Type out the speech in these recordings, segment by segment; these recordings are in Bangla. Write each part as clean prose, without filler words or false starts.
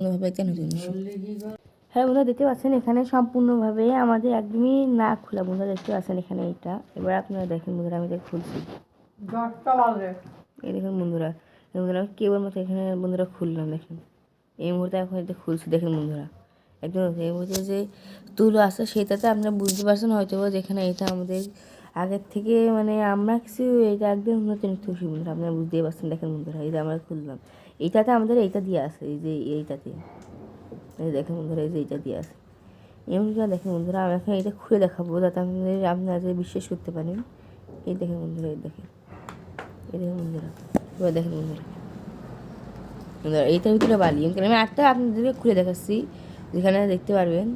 ভাবে কেন জিনিস। হ্যাঁ বন্ধুরা, দেখতে পাচ্ছেন এখানে সম্পূর্ণভাবে আমাদের একদমই না খোলা। বন্ধুরা দেখতে পাচ্ছেন এখানে এইটা। এবার আপনারা দেখেন বন্ধুরা, আমি খুলছি, এই দেখুন বন্ধুরা, কেবল মতো এখানে বন্ধুরা খুললাম। দেখেন এই মুহূর্তে এখন এটা খুলছি। দেখেন বন্ধুরা, একদম এই মুহূর্তে যে তুলো আছে সেটাতে আপনারা বুঝতে পারছেন হয়তো যেখানে এটা আমাদের আগের থেকে মানে আমরা কিছু এটা একদম নতুন খুশি বন্ধুরা, আপনারা বুঝতেই পারছেন। দেখেন বন্ধুরা, এই যে আমরা খুললাম, এইটাতে আমাদের এইটা দিয়ে আছে, এই যে এইটাতে এই দেখেন বন্ধুরা, এই যে এইটা দিয়ে আছে। এমন করে দেখেন বন্ধুরা, আমি এখন এটা খুলে দেখাবো যাতে আপনারা বিশ্বাস করতে পারেন। এই দেখেন বন্ধুরা, এই দেখেন বন্ধুরা, এবার দেখেন বন্ধুরা, এইটার ভিতরে বালি। আমি আটটা আপনাদেরকে খুলে দেখাচ্ছি, যেখানে দেখতে পারবেন।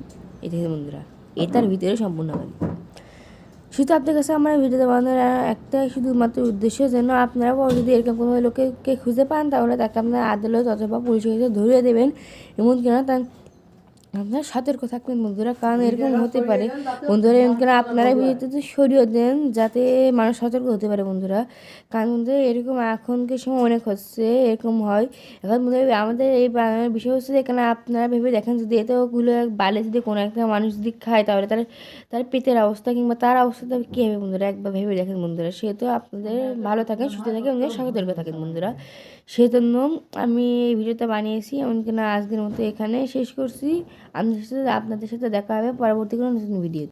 এই দেখেন বন্ধুরা, এটার ভিতরে সম্পূর্ণ বালি। শুধু আপনার কাছে আমার ভিডিও বানানোর একটা শুধুমাত্র উদ্দেশ্য, যেন আপনারা যদি এরকম কোনো লোককে খুঁজে পান তাহলে তাকে আপনার আদালত অথবা পুলিশের কাছে ধরিয়ে দেবেন। এমন কিনা তার আপনারা সতর্ক থাকবেন বন্ধুরা, কারণ এরকম হতে পারে বন্ধুরা। এমন কিনা আপনারা ভিডিওতে সরিয়ে দেন যাতে মানুষ সতর্ক হতে পারে বন্ধুরা। কারণ বন্ধুরা এরকম এখনকার সময় অনেক হচ্ছে, এরকম হয় এখন বন্ধুরা। আমাদের এই বানানোর বিষয় হচ্ছে এখানে আপনারা ভেবে দেখেন, যদি এতগুলো বালে যদি কোনো একটা মানুষ যদি খায় তাহলে তার পেটের অবস্থা কিংবা তার অবস্থাটা কী হবে বন্ধুরা, একবার ভেবে দেখেন বন্ধুরা। সেহেতু আপনাদের ভালো থাকেন, সুস্থ থাকেন, সতর্ক থাকেন বন্ধুরা। সেজন্য আমি এই ভিডিওটা বানিয়েছি। এমনকি না আজকের মতো এখানে শেষ করছি। আপনাদের সাথে দেখা হবে পরবর্তী কোনো নতুন ভিডিও।